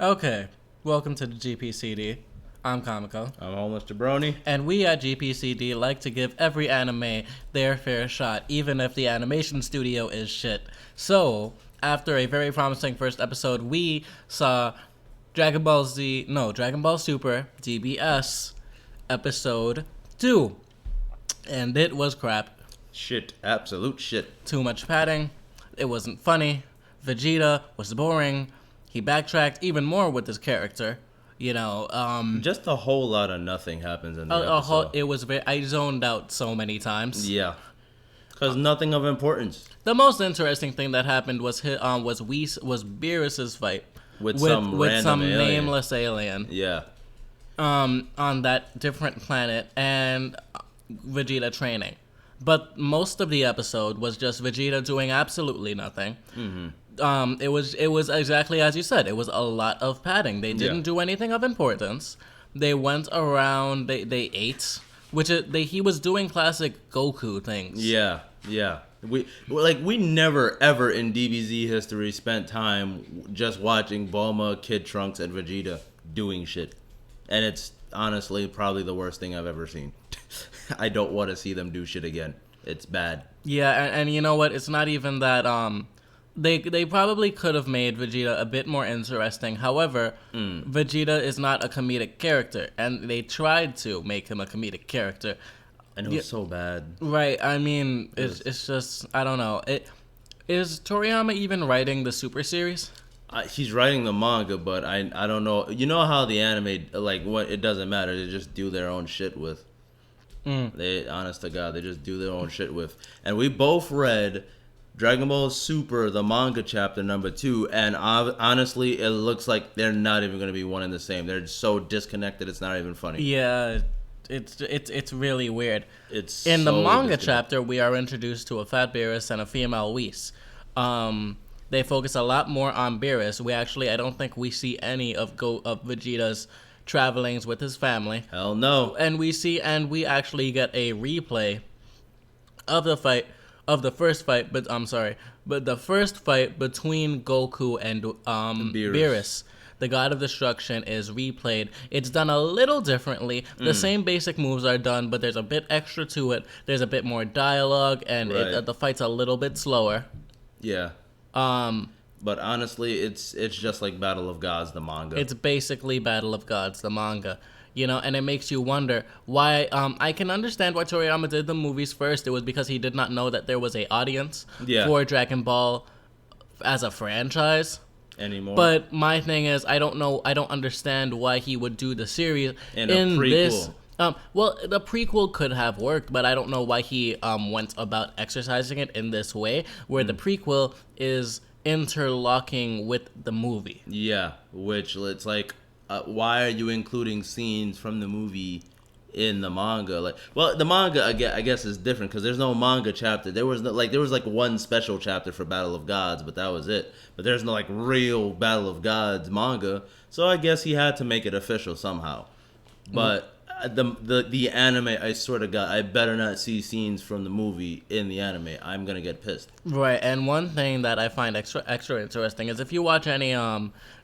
Okay, welcome to the GPCD. I'm Comico, I'm Homeless Jabroni. and we at GPCD like to give every anime their fair shot, even if the animation studio is shit. So, after a very promising first episode, we saw Dragon Ball Super DBS episode 2, and it was crap. Shit, absolute shit. Too much padding. It wasn't funny. Vegeta was boring. He backtracked even more with his character. Just a whole lot of nothing happens in the episode. It was I zoned out so many times. Yeah, because nothing of importance. The most interesting thing that happened was Beerus's fight With some random alien. nameless alien. Yeah. On that different planet and Vegeta training. But most of the episode was just Vegeta doing absolutely nothing. Mm-hmm. It was exactly as you said. It was a lot of padding. They didn't do anything of importance. They went around. They ate, he was doing classic Goku things. Yeah. We never ever in DBZ history spent time just watching Bulma, Kid Trunks, and Vegeta doing shit, and it's honestly probably the worst thing I've ever seen. I don't want to see them do shit again. It's bad. Yeah, and you know what? It's not even that. They probably could have made Vegeta a bit more interesting. However, Vegeta is not a comedic character, and they tried to make him a comedic character. And it was so bad. Right. I mean, it's just I don't know. Is Toriyama even writing the Super series? He's writing the manga, but I don't know. You know how the anime it doesn't matter. They just do their own shit with. They, honest to God, they just do their own shit with. And we both read Dragon Ball Super, the manga chapter number 2, and honestly, it looks like they're not even going to be one and the same. They're so disconnected, it's not even funny. Yeah, it's really weird. It's in so the manga chapter, we are introduced to a fat Beerus and a female Whis. They focus a lot more on Beerus. I don't think we see any of Vegeta's travelings with his family. Hell no. And we actually get a replay of the first fight, but the first fight between Goku and Beerus. The God of Destruction is replayed. It's done a little differently. The same basic moves are done, but there's a bit extra to it. There's a bit more dialogue, and the fight's a little bit slower. Yeah. But honestly, it's just like Battle of Gods, the manga. It's basically Battle of Gods, the manga. And it makes you wonder why. I can understand why Toriyama did the movies first. It was because he did not know that there was an audience for Dragon Ball as a franchise anymore. But my thing is, I don't understand why he would do the series in a prequel. This. Well, the prequel could have worked, but I don't know why he went about exercising it in this way, where the prequel is interlocking with the movie. Yeah, which it's like, why are you including scenes from the movie in the manga? The manga I guess is different because there's no manga chapter. There was one special chapter for Battle of Gods, but that was it. But there's no real Battle of Gods manga, so I guess he had to make it official somehow. But the anime, I swear to God, I better not see scenes from the movie in the anime. I'm gonna get pissed. Right, and one thing that I find extra interesting is if you watch any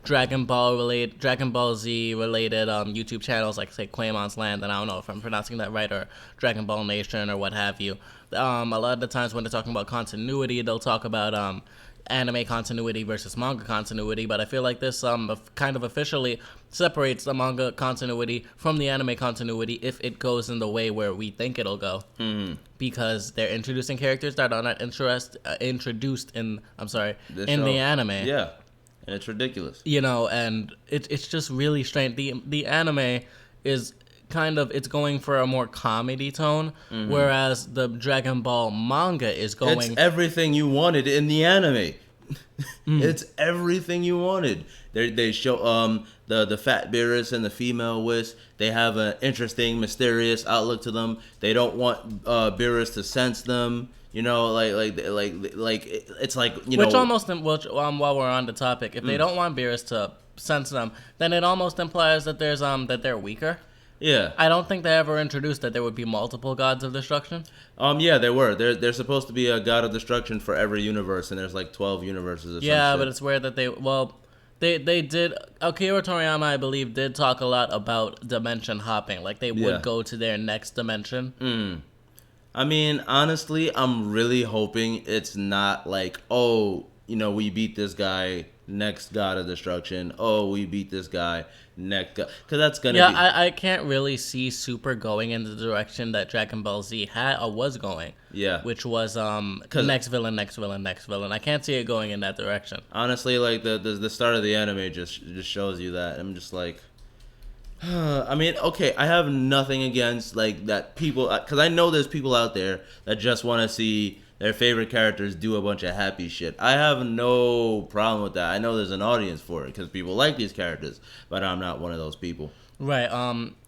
Dragon Ball Z related YouTube channels, like say Quaymon's Land, and I don't know if I'm pronouncing that right, or Dragon Ball Nation or what have you. A lot of the times when they're talking about continuity, they'll talk about anime continuity versus manga continuity, but I feel like this kind of officially separates the manga continuity from the anime continuity if it goes in the way where we think it'll go. Because they're introducing characters that are not introduced in the anime. Yeah, and it's ridiculous. And it's just really strange. The anime is it's going for a more comedy tone, whereas the Dragon Ball manga is going... It's everything you wanted in the anime. It's everything you wanted. They show the fat Beerus and the female Whis. They have an interesting, mysterious outlook to them. They don't want Beerus to sense them. It's like which almost while we're on the topic, if they don't want Beerus to sense them, then it almost implies that that they're weaker. Yeah. I don't think they ever introduced that there would be multiple gods of destruction. Yeah, there were. There's supposed to be a god of destruction for every universe, and there's 12 universes or something. Yeah, but it's weird that They did. Akira Toriyama, I believe, did talk a lot about dimension hopping. Like they would Yeah. go to their next dimension. I mean, honestly, I'm really hoping it's not like, oh, we beat this guy, next god of destruction. Oh, we beat this guy, next god. Because that's going to Yeah, be. I can't really see Super going in the direction that Dragon Ball Z had or was going. Yeah. Which was 'Cause- next villain, next villain, next villain. I can't see it going in that direction. Honestly, like, the start of the anime just shows you that. I'm just like. I mean, okay, I have nothing against like that people, because I know there's people out there that just want to see their favorite characters do a bunch of happy shit. I have no problem with that. I know there's an audience for it because people like these characters, but I'm not one of those people. Right.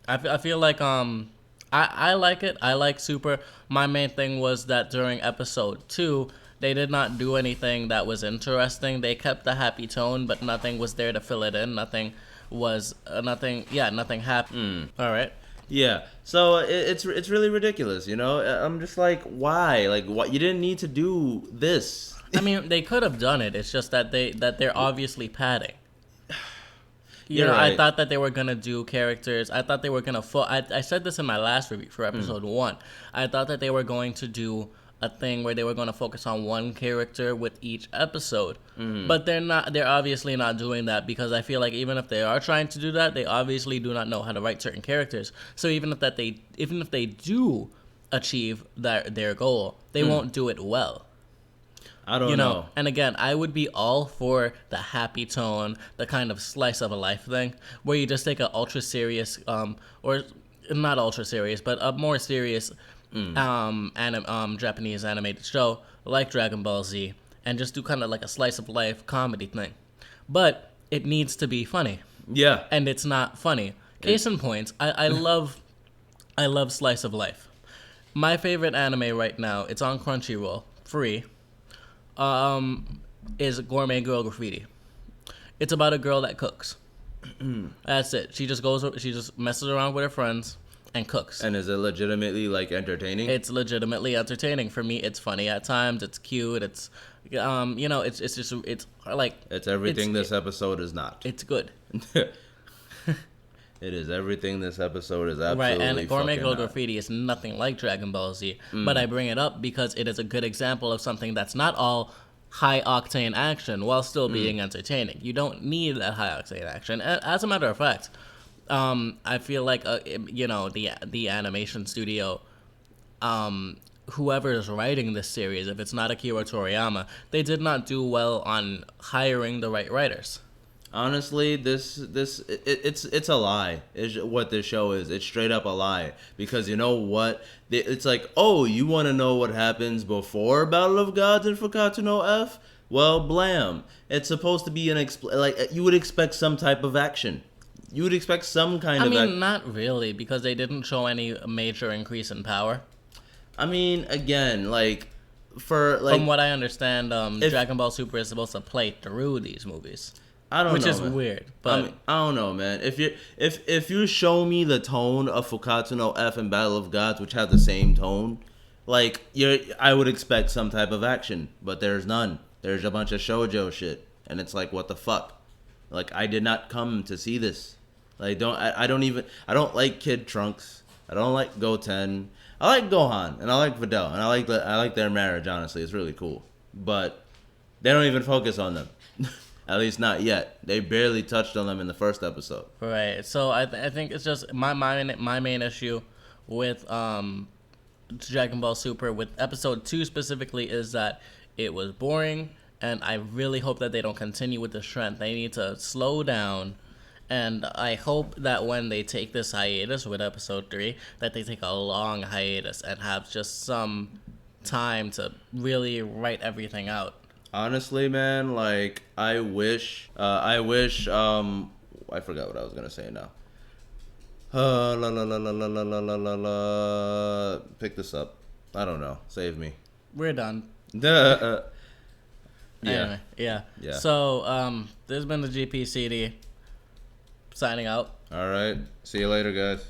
I feel like I like it. I like Super. My main thing was that during episode 2, they did not do anything that was interesting. They kept the happy tone, but nothing was there to fill it in. Nothing was nothing. Yeah, nothing happened. All right. Yeah, so it's really ridiculous, I'm just like, why? Like, what? You didn't need to do this. I mean, they could have done it. It's just that they're obviously padding. You're I right. thought that they were gonna do characters. I thought they were gonna. I said this in my last review for episode 1. I thought that they were going to do a thing where they were going to focus on one character with each episode, but they're not. They're obviously not doing that because I feel like even if they are trying to do that, they obviously do not know how to write certain characters. So even if they do achieve their goal, they won't do it well. I don't know. And again, I would be all for the happy tone, the kind of slice of a life thing, where you just take a ultra serious, or not ultra serious, but a more serious, Japanese animated show like Dragon Ball Z, and just do kind of like a slice of life comedy thing. But it needs to be funny, Yeah. and it's not funny. Case in point, I love slice of life. My favorite anime right now, it's on Crunchyroll, free. Is Gourmet Girl Graffiti. It's about a girl that cooks. That's it. She just messes around with her friends and cooks. And is it legitimately like entertaining? It's legitimately entertaining. For me, it's funny at times. It's cute. It's, it's just it's like It's everything this episode is not. it's good. It is everything this episode is absolutely Right, and Gourmet fucking Girl not. Graffiti is nothing like Dragon Ball Z, but I bring it up because it is a good example of something that's not all high-octane action while still being entertaining. You don't need that high-octane action. As a matter of fact, I feel like, the animation studio, whoever is writing this series, if it's not Akira Toriyama, they did not do well on hiring the right writers. Honestly, it's a lie. Is what this show is. It's straight up a lie. Because you know what? It's like, oh, you want to know what happens before Battle of Gods and Fakatu no F? Well, blam. It's supposed to be like you would expect some type of action. You would expect some kind I of. mean, not really, because they didn't show any major increase in power. I mean, again, like for like. From what I understand, Dragon Ball Super is supposed to play through these movies. I don't Which know, is man. weird, but I don't know, man. If you show me the tone of Fukatsu no F and Battle of Gods, which have the same tone, like I would expect some type of action, but there's none. There's a bunch of shoujo shit, and it's like, what the fuck? Like, I did not come to see this. Like, I don't like Kid Trunks. I don't like Goten. I like Gohan and I like Videl and I like their marriage. Honestly, it's really cool, but they don't even focus on them. At least not yet. They barely touched on them in the first episode. right. So I think it's just my main issue with Dragon Ball Super with episode 2 specifically is that it was boring, and I really hope that they don't continue with this trend. They need to slow down, and I hope that when they take this hiatus with episode 3, that they take a long hiatus and have just some time to really write everything out. Honestly, man, like I forgot what I was gonna say now. Pick this up. I don't know. Save me. We're done. Yeah. Anyway, yeah. Yeah. So, this has been the GPCD signing out. All right. See you later, guys.